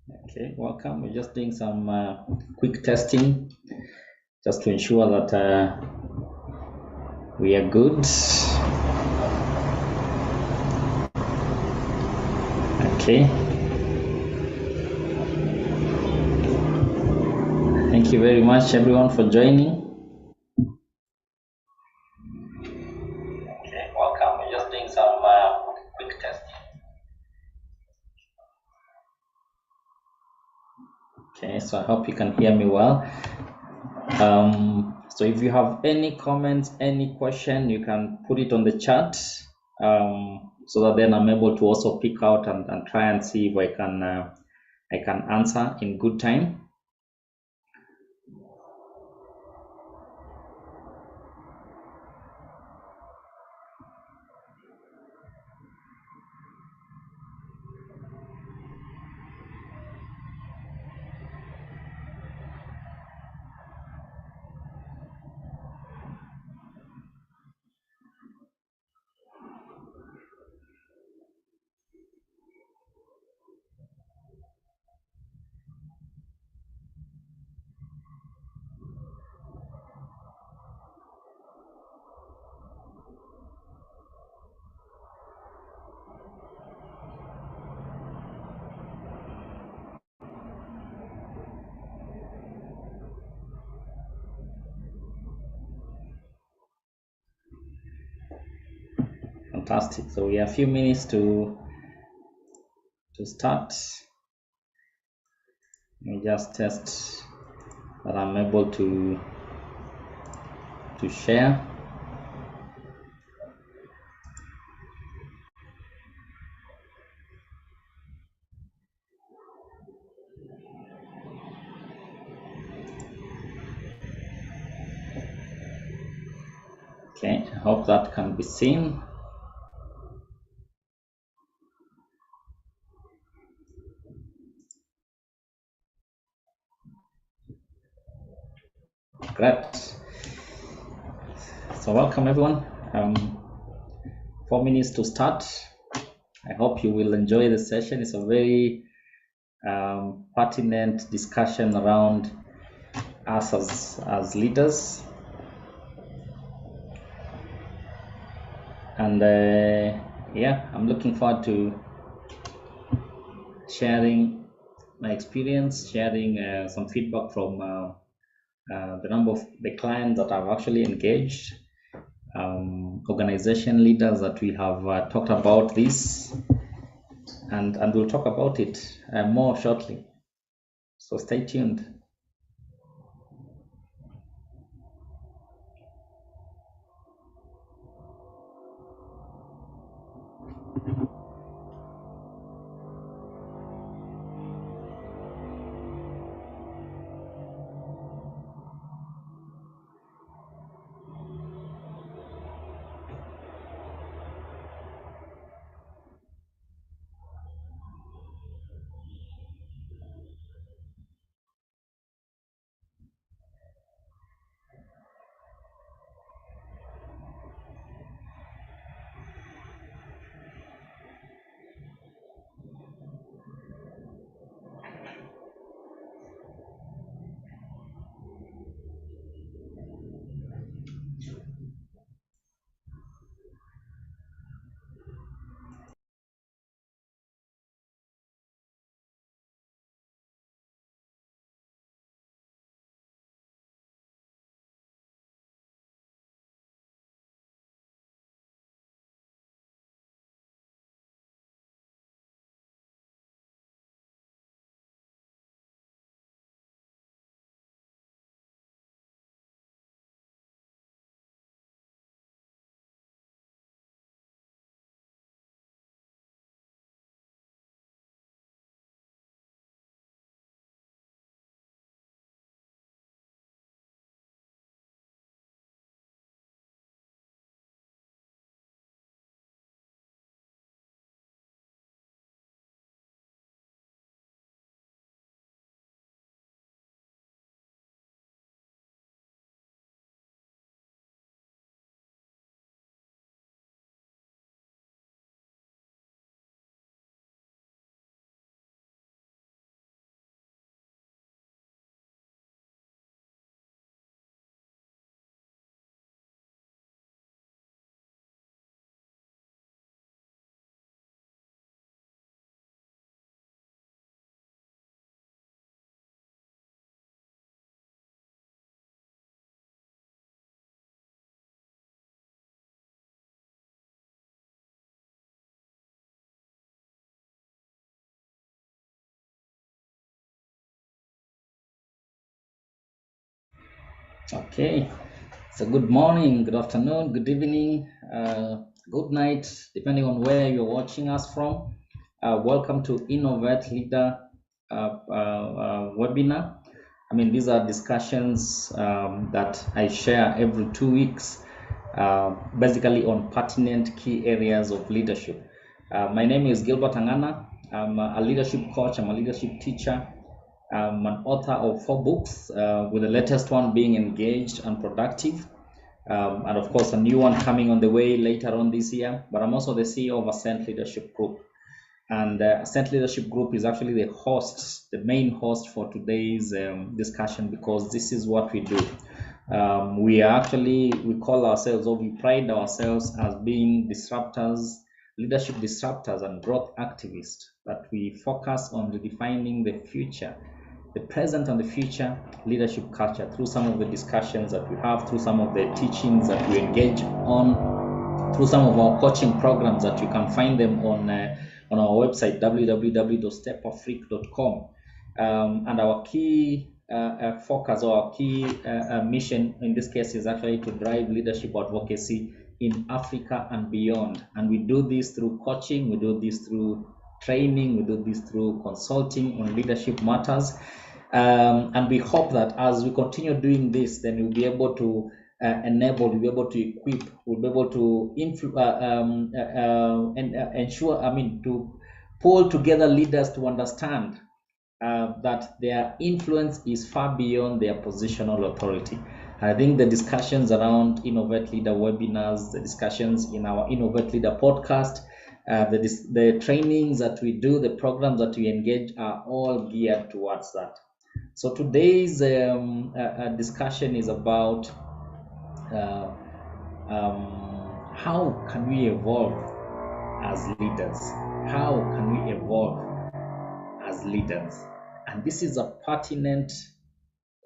Okay, welcome. We're just doing some quick testing just to ensure that we are good. Okay. Thank you very much, everyone, for joining. Okay, welcome. We're just doing some quick testing. Okay, so I hope you can hear me well. So if you have any comments, any question, you can put it on the chat so that then I'm able to also pick out and try and see if I can answer in good time. Fantastic. So we have a few minutes to start. Let me just test that I'm able to share. Okay, I hope that can be seen. Great. So welcome everyone. 4 minutes to start. I hope you will enjoy the session. It's a very pertinent discussion around us as leaders, and yeah, I'm looking forward to sharing my experience, sharing some feedback from the number of the clients that I've actually engaged, organization leaders that we have talked about this, and we'll talk about it more shortly. So stay tuned. Okay, so good morning, good afternoon, good evening, good night, depending on where you're watching us from. Welcome to Innovate Leader webinar. These are discussions that I share every 2 weeks, basically on pertinent key areas of leadership. My name is Gilbert Angana. I'm a leadership coach, I'm a leadership teacher. I'm an author of 4 books, with the latest one being Engaged and Productive. And of course, a new one coming on the way later on this year. But I'm also the CEO of Ascent Leadership Group. And Ascent Leadership Group is actually the main host for today's discussion, because this is what we do. We call ourselves, or we pride ourselves as being disruptors, leadership disruptors and growth activists, that we focus on redefining the future, the present and the future leadership culture through some of the discussions that we have, through some of the teachings that we engage on, through some of our coaching programs that you can find them on our website, www.stepofreak.com. And our key focus, or our key mission in this case, is actually to drive leadership advocacy in Africa and beyond. And we do this through coaching, we do this through training, we do this through consulting on leadership matters. And we hope that as we continue doing this, then we'll be able to enable, we'll be able to equip, we'll be able to ensure, to pull together leaders to understand that their influence is far beyond their positional authority. I think the discussions around Innovate Leader webinars, the discussions in our Innovate Leader podcast, the trainings that we do, the programs that we engage are all geared towards that. So today's discussion is about how can we evolve as leaders? How can we evolve as leaders? And this is a pertinent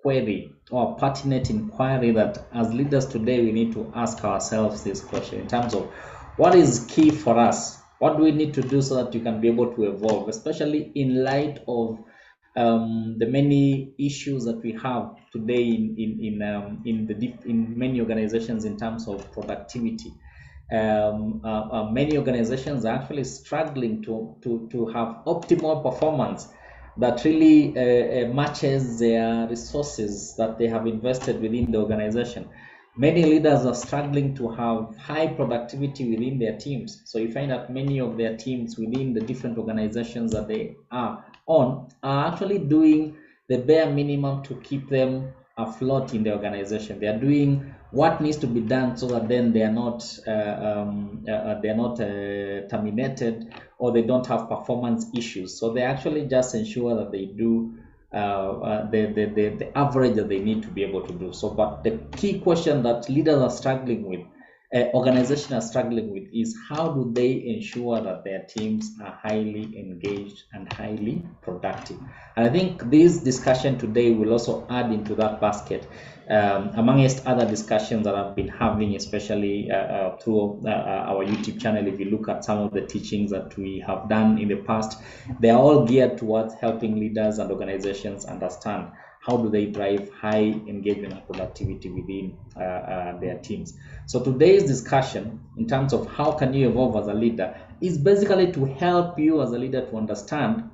query, or pertinent inquiry, that as leaders today we need to ask ourselves this question in terms of what is key for us. What do we need to do so that you can be able to evolve, especially in light of the many issues that we have today in many organizations in terms of productivity. Many organizations are actually struggling to have optimal performance that really matches their resources that they have invested within the organization. Many leaders are struggling to have high productivity within their teams. So you find that many of their teams within the different organizations that they are on are actually doing the bare minimum to keep them afloat in the organization. They are doing what needs to be done so that then they are not terminated, or they don't have performance issues. So they actually just ensure that they do the average that they need to be able to do. So, but the key question that leaders are struggling with, organizations are struggling with, is how do they ensure that their teams are highly engaged and highly productive? And I think this discussion today will also add into that basket, amongst other discussions that I've been having, especially through our YouTube channel. If you look at some of the teachings that we have done in the past, they are all geared towards helping leaders and organizations understand how do they drive high engagement and productivity within their teams. So today's discussion, in terms of how can you evolve as a leader, is basically to help you as a leader to understand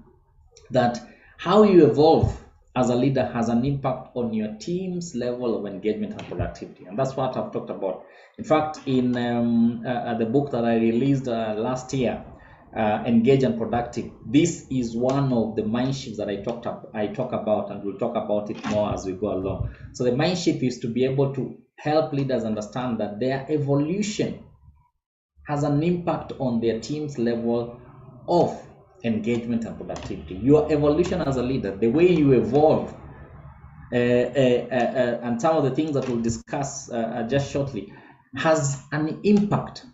that how you evolve as a leader has an impact on your team's level of engagement and productivity. And that's what I've talked about. In fact, in the book that I released last year, Engage and Productive, this is one of the mind shifts that I talk about, and we'll talk about it more as we go along. So the mind shift is to be able to help leaders understand that their evolution has an impact on their team's level of engagement and productivity. Your evolution as a leader, the way you evolve, and some of the things that we'll discuss just shortly, has an impact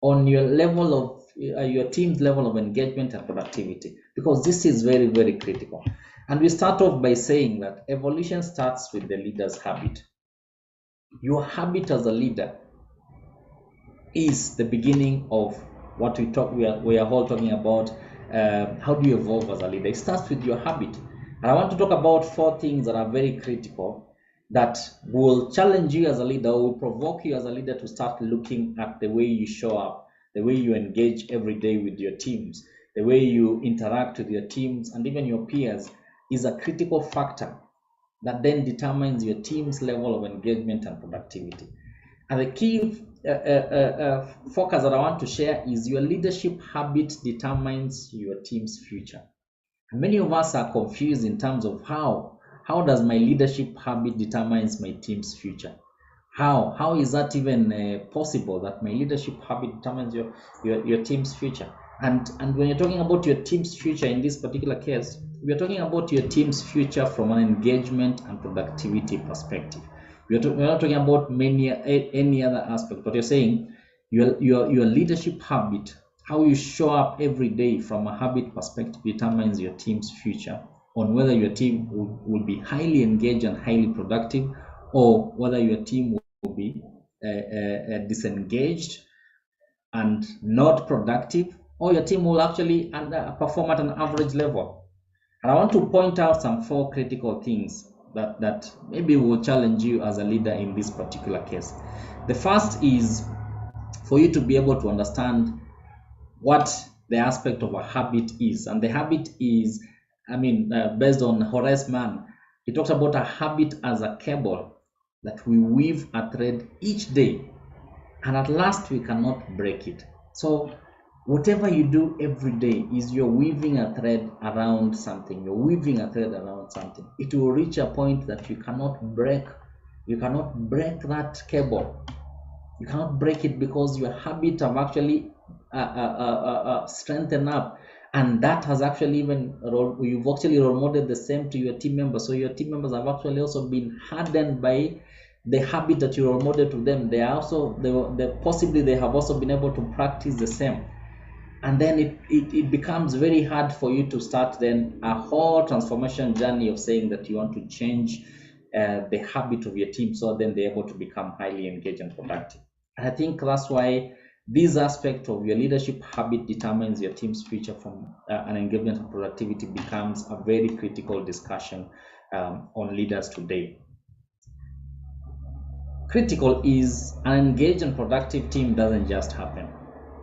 on your level of your team's level of engagement and productivity, because this is very, very critical. And we start off by saying that evolution starts with the leader's habit. Your habit as a leader is the beginning of what we are all talking about. How do you evolve as a leader? It starts with your habit. And I want to talk about 4 things that are very critical that will challenge you as a leader, will provoke you as a leader to start looking at the way you show up, the way you engage every day with your teams, the way you interact with your teams and even your peers is a critical factor that then determines your team's level of engagement and productivity. And the key focus that I want to share is your leadership habit determines your team's future. And many of us are confused in terms of how does my leadership habit determines my team's future? How is that even possible that my leadership habit determines your team's future? And when you're talking about your team's future in this particular case, we are talking about your team's future from an engagement and productivity perspective. We're not talking about any other aspect, but you're saying your leadership habit, how you show up every day from a habit perspective determines your team's future on whether your team will be highly engaged and highly productive, or whether your team will be disengaged and not productive, or your team will actually perform at an average level. And I want to point out some 4 critical things that maybe will challenge you as a leader in this particular case. The first is for you to be able to understand what the aspect of a habit is. And the habit is, based on Horace Mann, he talks about a habit as a cable that we weave a thread each day, and at last we cannot break it. So whatever you do every day is you're weaving a thread around something. You're weaving a thread around something. It will reach a point that you cannot break. You cannot break that cable. You cannot break it because your habit have actually strengthened up, and that has actually you've actually role modeled the same to your team members. So your team members have actually also been hardened by the habit that you role model to them. They are also possibly they have also been able to practice the same, and then it becomes very hard for you to start then a whole transformation journey of saying that you want to change the habit of your team, so then they're able to become highly engaged and productive. And I think that's why this aspect of your leadership habit determines your team's future from an engagement and productivity becomes a very critical discussion on leaders today. Critical is an engaged and productive team doesn't just happen.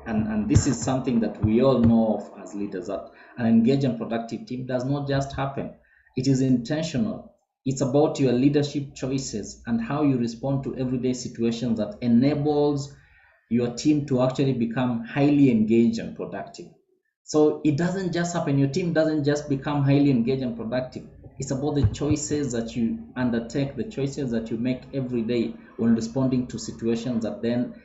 And this is something that we all know of as leaders, that an engaged and productive team does not just happen. It is intentional. It's about your leadership choices and how you respond to everyday situations that enables your team to actually become highly engaged and productive. So it doesn't just happen. Your team doesn't just become highly engaged and productive. It's about the choices that you undertake, the choices that you make every day when responding to situations that then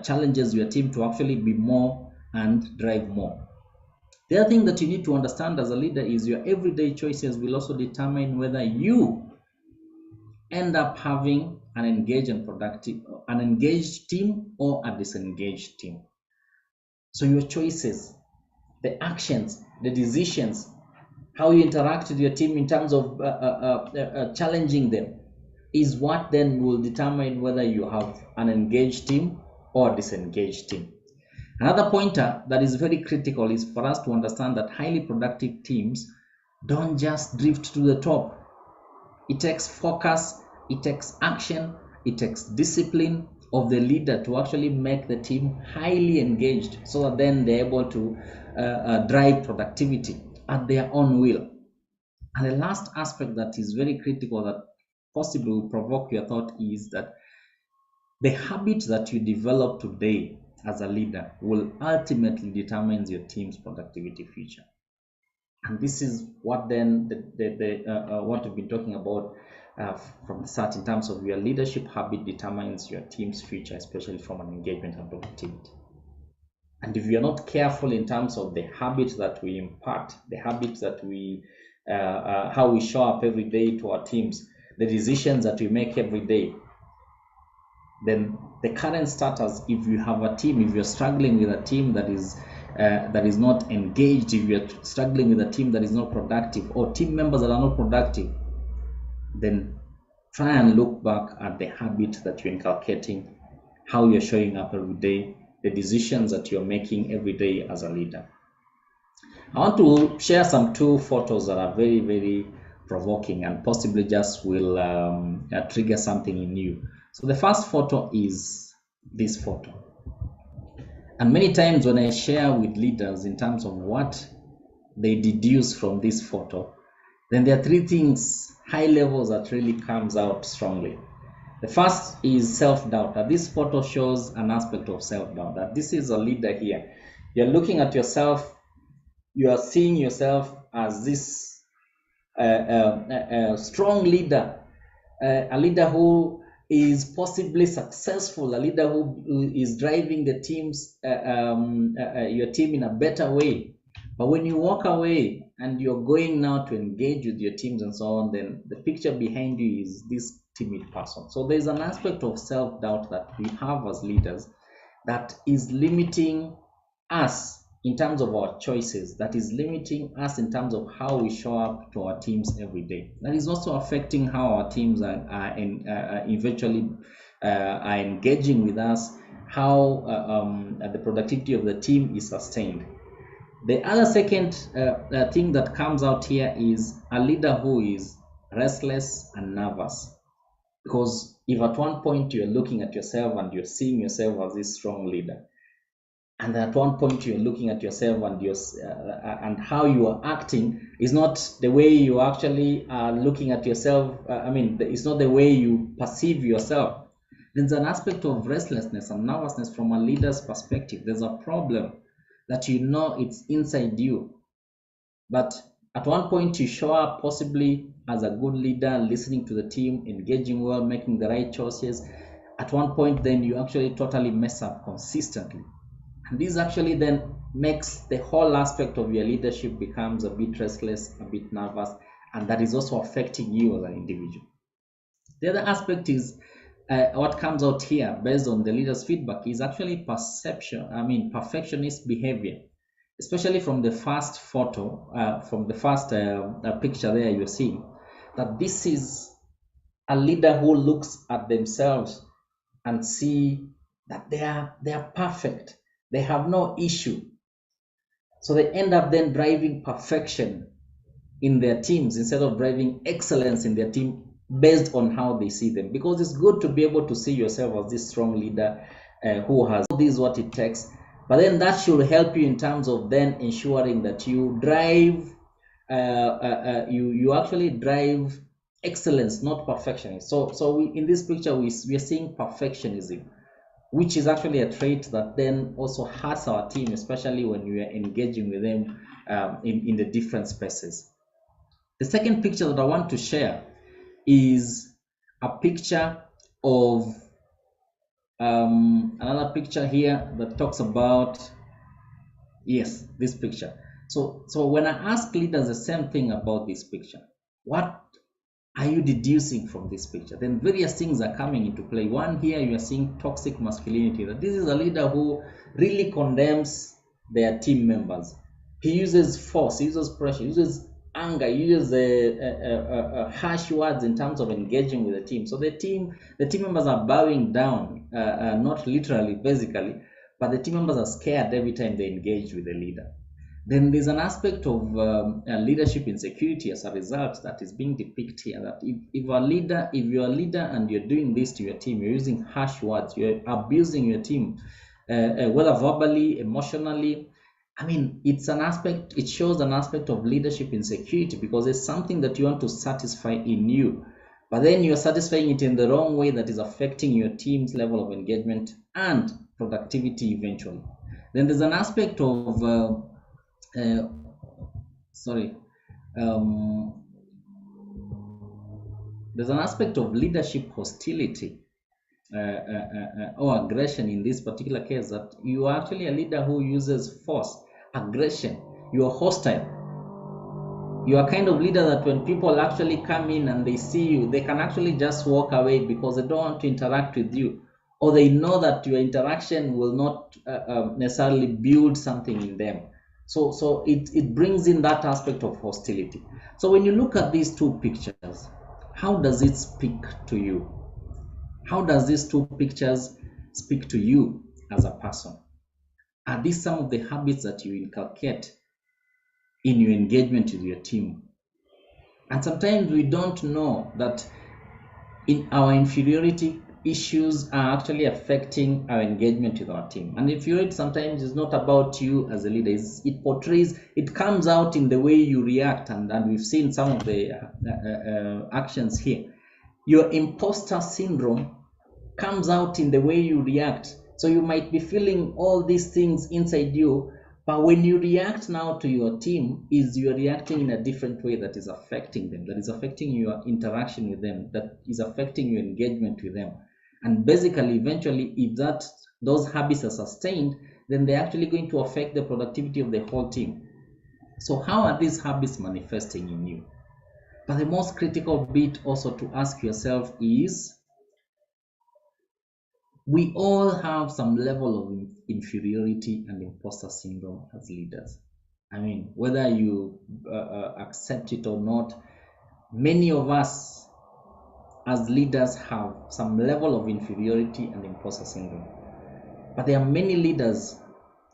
challenges your team to actually be more and drive more. The other thing that you need to understand as a leader is your everyday choices will also determine whether you end up having an engaged and productive, an engaged team or a disengaged team. So your choices, the actions, the decisions, how you interact with your team in terms of challenging them is what then will determine whether you have an engaged team or a disengaged team. Another pointer that is very critical is for us to understand that highly productive teams don't just drift to the top. It takes focus, it takes action, it takes discipline of the leader to actually make the team highly engaged, so that then they're able to drive productivity at their own will. And the last aspect that is very critical that possibly will provoke your thought is that the habits that you develop today as a leader will ultimately determine your team's productivity future. And this is what then what we've been talking about from the start in terms of your leadership habit determines your team's future, especially from an engagement and productivity. And if you're not careful in terms of the habits that we impart, the habits that we, how we show up every day to our teams, the decisions that we make every day, then the current status, if you have a team, if you're struggling with a team that is not engaged, if you're struggling with a team that is not productive, or team members that are not productive, then try and look back at the habits that you're inculcating, how you're showing up every day, the decisions that you're making every day as a leader. I want to share some 2 photos that are very, very provoking and possibly just will trigger something in you. So the first photo is this photo. And many times when I share with leaders in terms of what they deduce from this photo, then there are three things, high levels, that really comes out strongly. The first is self-doubt. That this photo shows an aspect of self-doubt, that this is a leader here. You're looking at yourself, you are seeing yourself as this strong leader, a leader who is possibly successful, a leader who is driving the teams, your team in a better way. But when you walk away and you're going now to engage with your teams and so on, then the picture behind you is this timid person. So there's an aspect of self-doubt that we have as leaders that is limiting us in terms of our choices, that is limiting us in terms of how we show up to our teams every day. That is also affecting how our teams are eventually are engaging with us, how the productivity of the team is sustained. The other second thing that comes out here is a leader who is restless and nervous. Because if at one point you're looking at yourself and you're seeing yourself as this strong leader, and at one point you're looking at yourself and and how you are acting is not the way you actually are looking at yourself. It's not the way you perceive yourself. There's an aspect of restlessness and nervousness from a leader's perspective. There's a problem that you know it's inside you, but at one point you show up possibly as a good leader, listening to the team, engaging well, making the right choices. At one point then you actually totally mess up consistently. And this actually then makes the whole aspect of your leadership becomes a bit restless, a bit nervous, and that is also affecting you as an individual. The other aspect is what comes out here based on the leader's feedback is actually perfectionist behavior, especially from the first photo, from the first picture there you're seeing, that this is a leader who looks at themselves and see that they are perfect. They have no issue. So they end up then driving perfection in their teams instead of driving excellence in their team based on how they see them. Because it's good to be able to see yourself as this strong leader who has this is what it takes. But then that should help you in terms of then ensuring that you drive, you actually drive excellence, not perfection. So in this picture, we are seeing perfectionism, which is actually a trait that then also hurts our team, especially when we are engaging with them in the different spaces. The second picture that I want to share is a picture of another picture here that talks about, yes, this picture. So when I ask leaders the same thing about this picture, what are you deducing from this picture? Then various things are coming into play. One, here you are seeing toxic masculinity, that this is a leader who really condemns their team members. He uses force, he uses pressure, he uses anger, he uses harsh words in terms of engaging with the team. So the team members are bowing down, not literally, basically, but the team members are scared every time they engage with the leader. Then there's an aspect of leadership insecurity as a result that is being depicted here. That if you're a leader and you're doing this to your team, you're using harsh words, you're abusing your team, whether verbally, emotionally. It's an aspect. It shows an aspect of leadership insecurity because it's something that you want to satisfy in you, but then you're satisfying it in the wrong way that is affecting your team's level of engagement and productivity eventually. Then there's an aspect of there's an aspect of leadership hostility or aggression in this particular case, that you are actually a leader who uses force, aggression. You are hostile. You are kind of leader that when people actually come in and they see you, they can actually just walk away because they don't want to interact with you, or they know that your interaction will not necessarily build something in them. So it brings in that aspect of hostility. So when you look at these two pictures, how does it speak to you? How does these two pictures speak to you as a person? Are these some of the habits that you inculcate in your engagement with your team? And sometimes we don't know that in our inferiority issues are actually affecting our engagement with our team. And inferiority sometimes is not about you as a leader. It portrays, it comes out in the way you react, and we've seen some of the actions here. Your imposter syndrome comes out in the way you react. So you might be feeling all these things inside you, but when you react now to your team, is you're reacting in a different way that is affecting them, that is affecting your interaction with them, that is affecting your engagement with them. And basically, eventually, if those habits are sustained, then they're actually going to affect the productivity of the whole team. So how are these habits manifesting in you? But the most critical bit also to ask yourself is, we all have some level of inferiority and imposter syndrome as leaders. I mean, whether you accept it or not, many of us as leaders have some level of inferiority and imposter syndrome. But there are many leaders,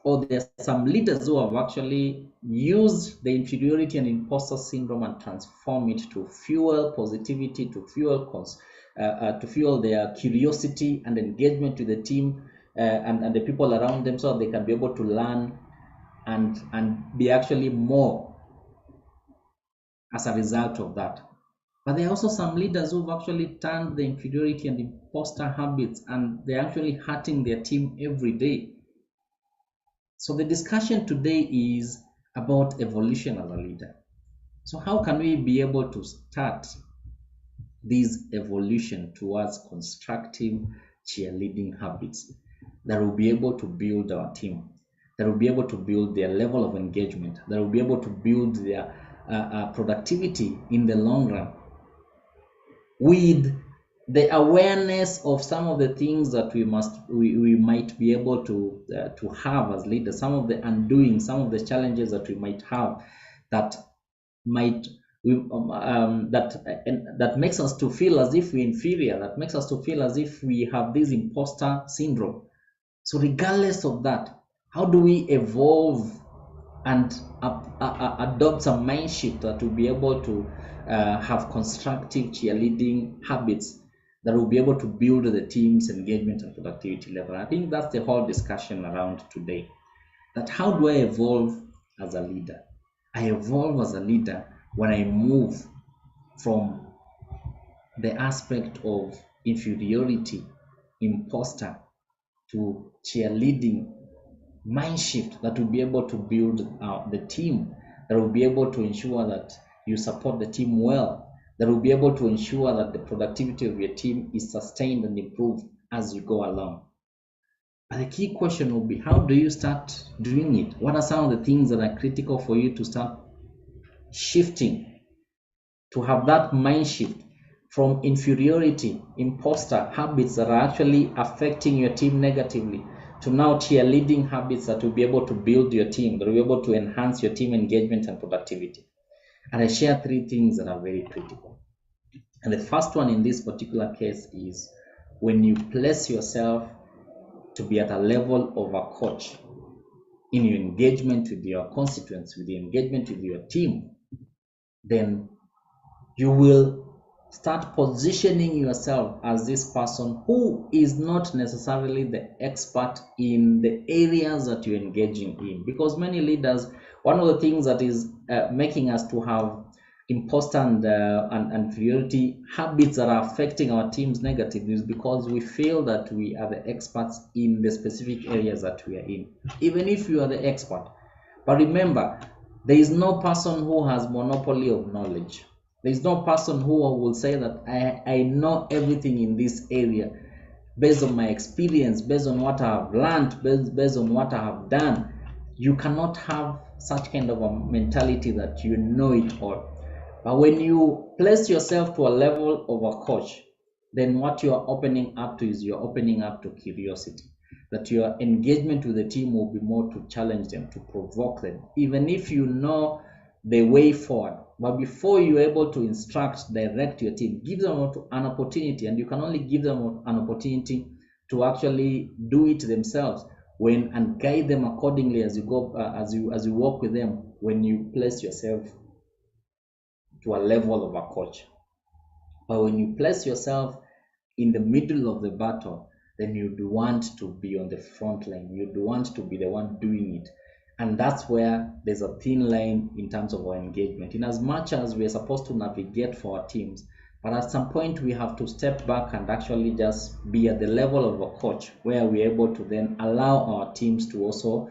or there are some leaders who have actually used the inferiority and imposter syndrome and transform it to fuel positivity, to fuel their curiosity and engagement with the team and the people around them, so they can be able to learn and be actually more as a result of that. But there are also some leaders who've actually turned the inferiority and imposter habits, and they're actually hurting their team every day. So the discussion today is about evolution as a leader. So how can we be able to start this evolution towards constructive cheerleading habits that will be able to build our team, that will be able to build their level of engagement, that will be able to build their productivity in the long run, with the awareness of some of the things that we might be able to have as leaders, some of the undoing, some of the challenges that we might have that might that makes us to feel as if we're inferior, that makes us to feel as if we have this imposter syndrome. So regardless of that, how do we evolve and adopt some mind shift that will be able to have constructive cheerleading habits that will be able to build the team's engagement and productivity level? I think that's the whole discussion around today. That how do I evolve as a leader? I evolve as a leader when I move from the aspect of inferiority, imposter, to cheerleading mind shift that will be able to build the team, that will be able to ensure that you support the team well, that will be able to ensure that the productivity of your team is sustained and improved as you go along. But the key question will be, how do you start doing it? What are some of the things that are critical for you to start shifting, to have that mind shift from inferiority, imposter habits that are actually affecting your team negatively, to now cheerleading habits that will be able to build your team, that will be able to enhance your team engagement and productivity? And I share 3 things that are very critical. And the first one in this particular case is when you place yourself to be at a level of a coach in your engagement with your constituents, with the engagement with your team, then you will start positioning yourself as this person who is not necessarily the expert in the areas that you're engaging in. Because many leaders, one of the things that is making us to have imposter and inferiority habits that are affecting our teams negatively is because we feel that we are the experts in the specific areas that we are in, even if you are the expert. But remember, there is no person who has monopoly of knowledge. There is no person who will say that I know everything in this area based on my experience, based on what I have learned, based on what I have done. You cannot have such kind of a mentality that you know it all. But when you place yourself to a level of a coach, then what you are opening up to is you're opening up to curiosity. That your engagement with the team will be more to challenge them, to provoke them, even if you know the way forward. But before you're able to instruct, direct your team, give them an opportunity, and you can only give them an opportunity to actually do it themselves when and guide them accordingly as you go, as you work with them, when you place yourself to a level of a coach. But when you place yourself in the middle of the battle, then you'd want to be on the front line. You'd want to be the one doing it. And that's where there's a thin line in terms of our engagement. In as much as we're supposed to navigate for our teams, but at some point we have to step back and actually just be at the level of a coach, where we're able to then allow our teams to also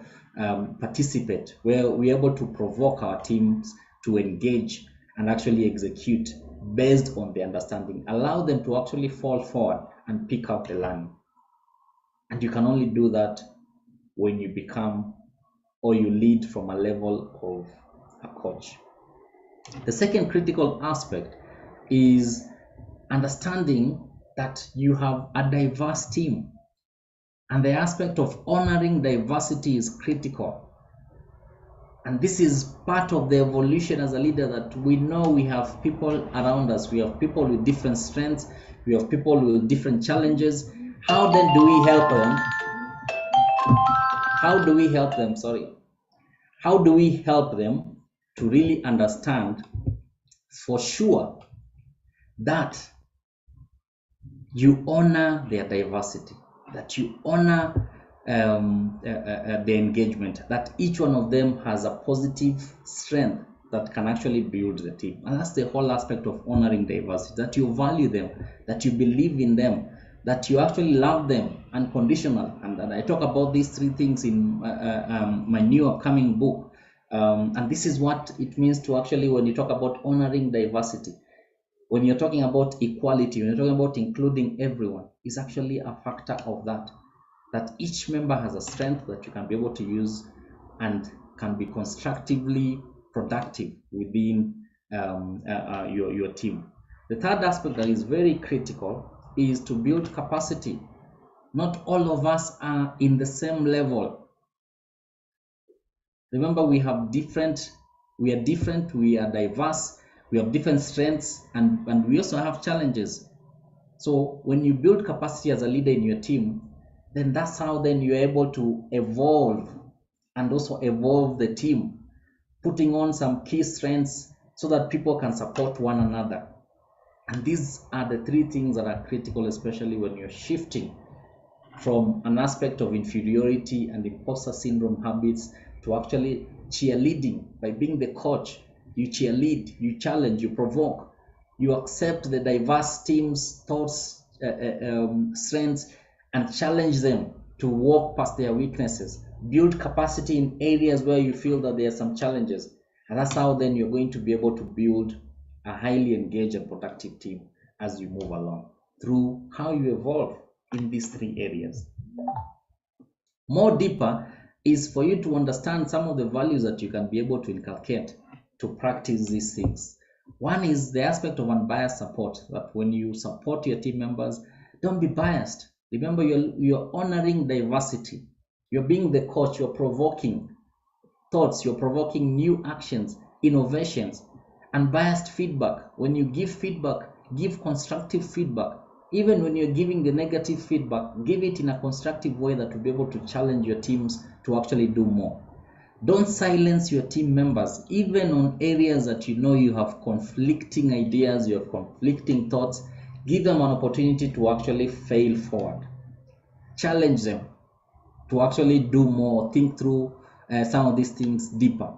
participate, where we're able to provoke our teams to engage and actually execute based on the understanding. Allow them to actually fall forward and pick up the learning. And you can only do that when you become or you lead from a level of a coach. The second critical aspect is understanding that you have a diverse team. And the aspect of honoring diversity is critical. And this is part of the evolution as a leader, that we know we have people around us. We have people with different strengths. We have people with different challenges. How then do we help them? How do we help them? How do we help them to really understand for sure that you honor their diversity, that you honor the engagement, that each one of them has a positive strength that can actually build the team? And that's the whole aspect of honoring diversity, that you value them, that you believe in them, that you actually love them unconditional. And I talk about these three things in my new upcoming book. And this is what it means to actually, when you talk about honoring diversity, when you're talking about equality, when you're talking about including everyone, is actually a factor of that each member has a strength that you can be able to use and can be constructively productive within your team. The third aspect that is very critical is to build capacity. Not all of us are in the same level. Remember, we are different, we are diverse, we have different strengths, and we also have challenges. So when you build capacity as a leader in your team, then that's how then you're able to evolve and also evolve the team, putting on some key strengths so that people can support one another. And these are the three things that are critical, especially when you're shifting from an aspect of inferiority and imposter syndrome habits to actually cheerleading. By being the coach, you cheerlead, you challenge, you provoke, you accept the diverse team's thoughts, strengths, and challenge them to walk past their weaknesses. Build capacity in areas where you feel that there are some challenges. And that's how then you're going to be able to build a highly engaged and productive team as you move along, through how you evolve in these three areas. More deeper is for you to understand some of the values that you can be able to inculcate to practice these things. One is the aspect of unbiased support, that when you support your team members, don't be biased. Remember, you're honoring diversity. You're being the coach, you're provoking thoughts, you're provoking new actions, innovations, unbiased feedback. When you give feedback, give constructive feedback. Even when you're giving the negative feedback, give it in a constructive way that will be able to challenge your teams to actually do more. Don't silence your team members, even on areas that you know you have conflicting ideas, you have conflicting thoughts. Give them an opportunity to actually fail forward. Challenge them to actually do more, think through some of these things deeper.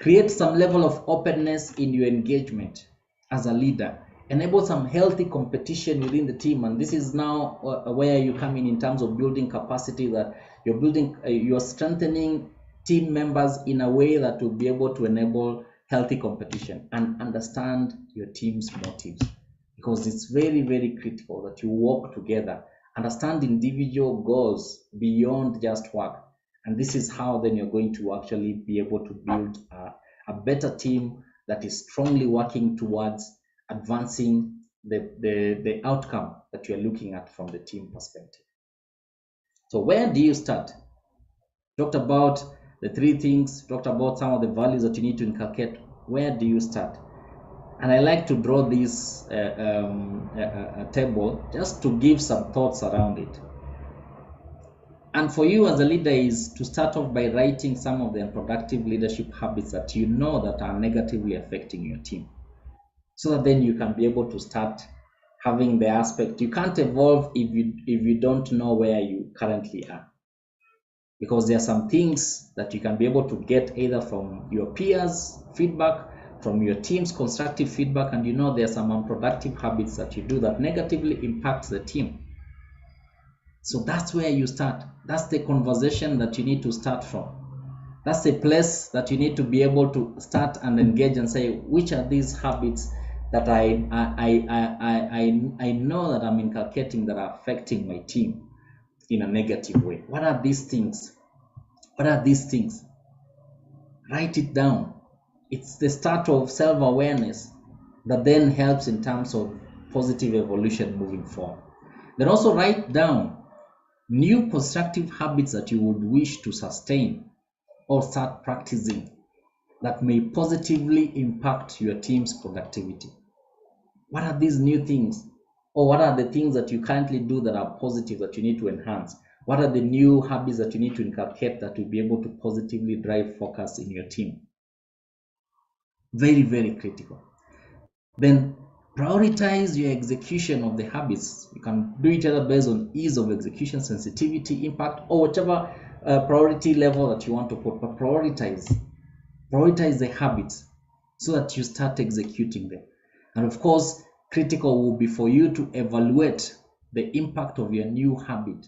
Create some level of openness in your engagement as a leader. Enable some healthy competition within the team. And this is now where you come in terms of building capacity, that you're strengthening team members in a way that will be able to enable healthy competition, and understand your team's motives, because it's very, very critical that you work together, understand individual goals beyond just work. And this is how then you're going to actually be able to build a better team that is strongly working towards advancing the outcome that you're looking at from the team perspective. So where do you start? Talked about the three things, talked about some of the values that you need to inculcate. Where do you start? And I like to draw this table just to give some thoughts around it. And for you as a leader is to start off by writing some of the unproductive leadership habits that you know that are negatively affecting your team. so that then you can be able to start having the aspect. You can't evolve if you don't know where you currently are, because there are some things that you can be able to get either from your peers feedback, from your team's constructive feedback, and there are some unproductive habits that you do that negatively impact the team. So that's where you start. That's the conversation that you need to start from. That's the place that you need to be able to start and engage and say, which are these habits that I know that I'm inculcating that are affecting my team in a negative way. What are these things? What are these things? Write it down. It's the start of self-awareness that then helps in terms of positive evolution moving forward. Then also write down new constructive habits that you would wish to sustain or start practicing that may positively impact your team's productivity. What are these new things? Or what are the things that you currently do that are positive that you need to enhance? What are the new habits that you need to inculcate that will be able to positively drive focus in your team? Very, very critical. Then prioritize your execution of the habits. You can do it either based on ease of execution, sensitivity, impact, or whatever priority level that you want to put, but prioritize the habits so that you start executing them. And of course, critical will be for you to evaluate the impact of your new habit,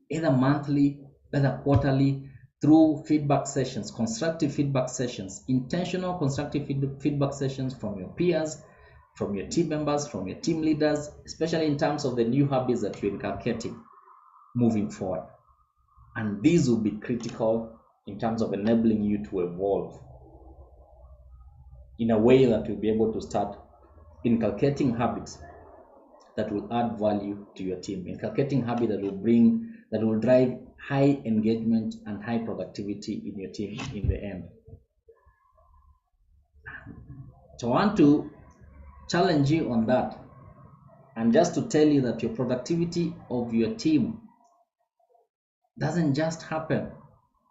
either monthly, either quarterly, through feedback sessions, constructive feedback sessions, intentional constructive feedback sessions from your peers, from your team members, from your team leaders, especially in terms of the new habits that you're inculcating moving forward. And these will be critical in terms of enabling you to evolve in a way that you'll be able to start inculcating habits that will add value to your team, inculcating habits that will drive high engagement and high productivity in your team in the end. So I want to challenge you on that, and just to tell you that your productivity of your team doesn't just happen.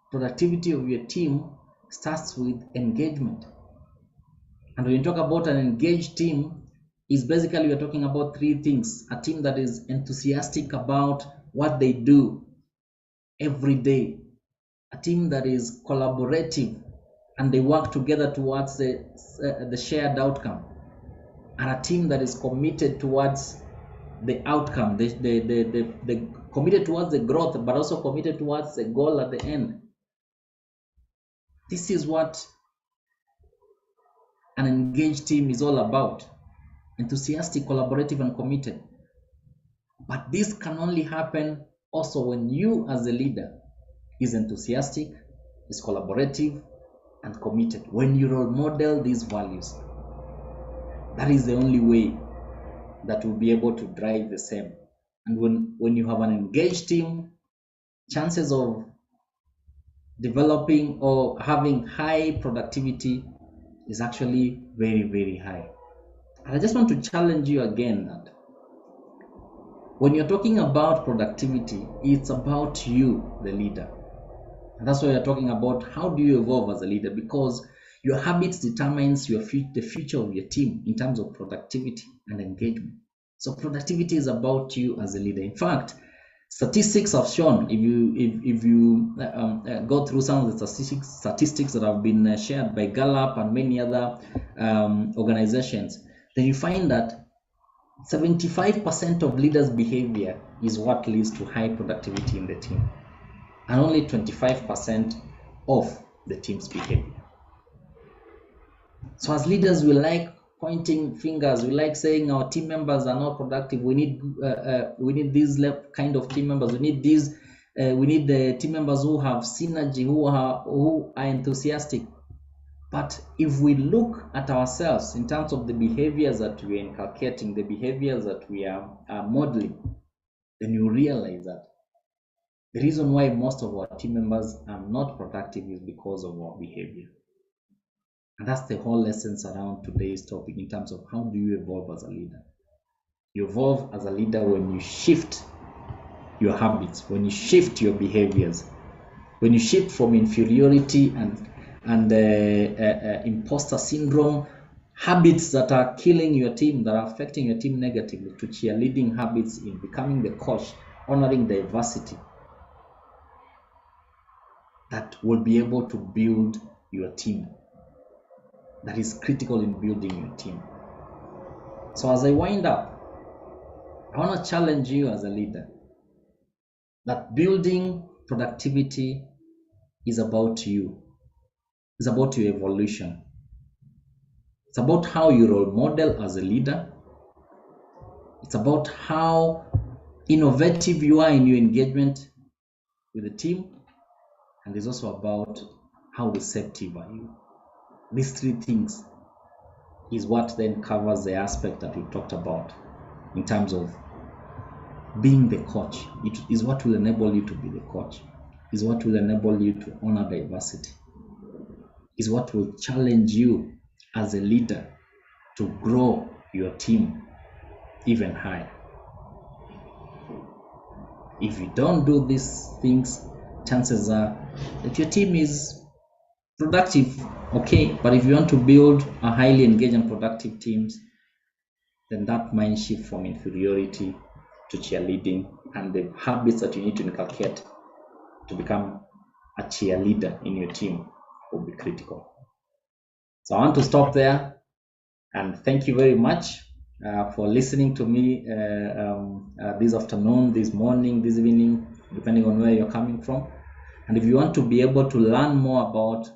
Productivity of your team starts with engagement. And when you talk about an engaged team, is basically we're talking about three things: a team that is enthusiastic about what they do every day, a team that is collaborative and they work together towards the shared outcome, and a team that is committed towards the outcome, the committed towards the growth, but also committed towards the goal at the end. This is what an engaged team is all about: enthusiastic, collaborative, and committed. But this can only happen also when you as a leader is enthusiastic, is collaborative, and committed. When you role model these values, that is the only way that will be able to drive the same. And when you have an engaged team, chances of developing or having high productivity is actually very, very high. And I just want to challenge you again that when you're talking about productivity, it's about you, the leader. And that's why we're talking about how do you evolve as a leader, because your habits determines the future of your team in terms of productivity and engagement. So productivity is about you as a leader. In fact, statistics have shown, if you go through some of the statistics that have been shared by Gallup and many other organizations, then you find that 75% of leaders' behavior is what leads to high productivity in the team, and only 25% of the team's behavior. So as leaders, we like pointing fingers. We like saying our team members are not productive. We need these kind of team members. We need the team members who have synergy, who are enthusiastic. But if we look at ourselves in terms of the behaviors that we are inculcating, the behaviors that we are modeling, then you realize that the reason why most of our team members are not productive is because of our behavior. And that's the whole essence around today's topic in terms of how do you evolve as a leader. You evolve as a leader when you shift your habits, when you shift your behaviors, when you shift from inferiority and imposter syndrome, habits that are killing your team, that are affecting your team negatively, to cheerleading habits in becoming the coach, honoring diversity, that will be able to build your team. That is critical in building your team. So as I wind up, I want to challenge you as a leader that building productivity is about you. It's about your evolution. It's about how you role model as a leader. It's about how innovative you are in your engagement with the team. And it's also about how receptive are you. These three things is what then covers the aspect that we talked about in terms of being the coach. It is what will enable you to be the coach. Is what will enable you to honor diversity. Is what will challenge you as a leader to grow your team even higher. If you don't do these things, chances are that your team is productive, okay, but if you want to build a highly engaged and productive teams, then that mind shift from inferiority to cheerleading and the habits that you need to inculcate to become a cheerleader in your team will be critical. So I want to stop there and thank you very much for listening to me this afternoon, this morning, this evening, depending on where you're coming from. And if you want to be able to learn more about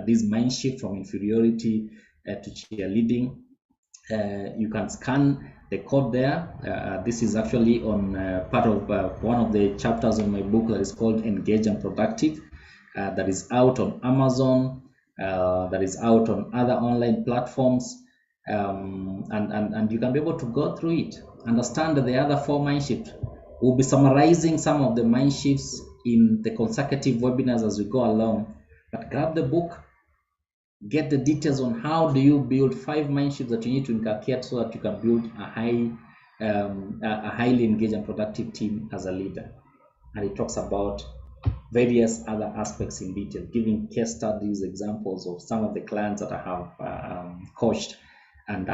this mind shift from inferiority to cheerleading, you can scan the code there. This is actually on part of one of the chapters of my book that is called Engage and Productive, that is out on Amazon, that is out on other online platforms, and you can be able to go through it, understand the other 4 mind shifts. We'll be summarizing some of the mind shifts in the consecutive webinars as we go along, but grab the book, get the details on how do you build 5 mind shifts that you need to inculcate so that you can build a highly engaged and productive team as a leader. And it talks about various other aspects in detail, giving case studies, examples of some of the clients that I have coached and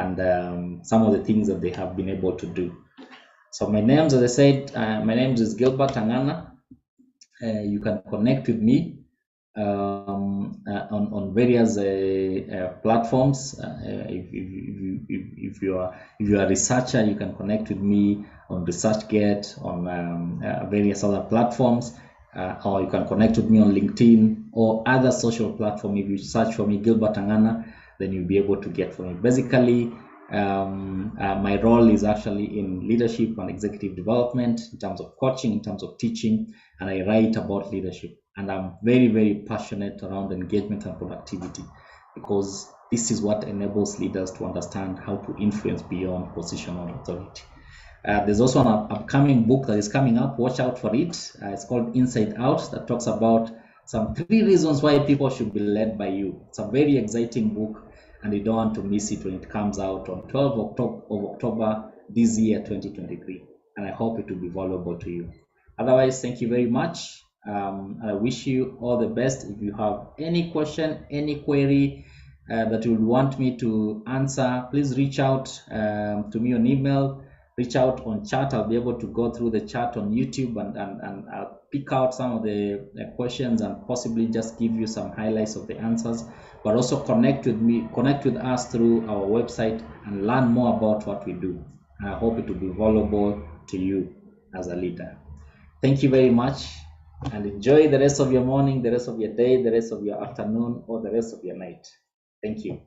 some of the things that they have been able to do. So my name, as I said, my name is Gilbert Angana. You can connect with me on various platforms. If you are a researcher, you can connect with me on ResearchGate, on various other platforms, or you can connect with me on LinkedIn or other social platform. If you search for me, Gilbert Angana, then you'll be able to get from me. Basically, my role is actually in leadership and executive development, in terms of coaching, in terms of teaching, and I write about leadership. And I'm very, very passionate around engagement and productivity, because this is what enables leaders to understand how to influence beyond positional authority. There's also an upcoming book that is coming up. Watch out for it. It's called Inside Out, that talks about some 3 reasons why people should be led by you. It's a very exciting book, and you don't want to miss it when it comes out on 12th of October this year, 2023. And I hope it will be valuable to you. Otherwise, thank you very much. I wish you all the best. If you have any question, any query that you would want me to answer, please reach out to me on email, reach out on chat. I'll be able to go through the chat on YouTube and I'll pick out some of the questions and possibly just give you some highlights of the answers, but also connect with us through our website and learn more about what we do. And I hope it will be valuable to you as a leader. Thank you very much, and enjoy the rest of your morning, the rest of your day, the rest of your afternoon, or the rest of your night. Thank you.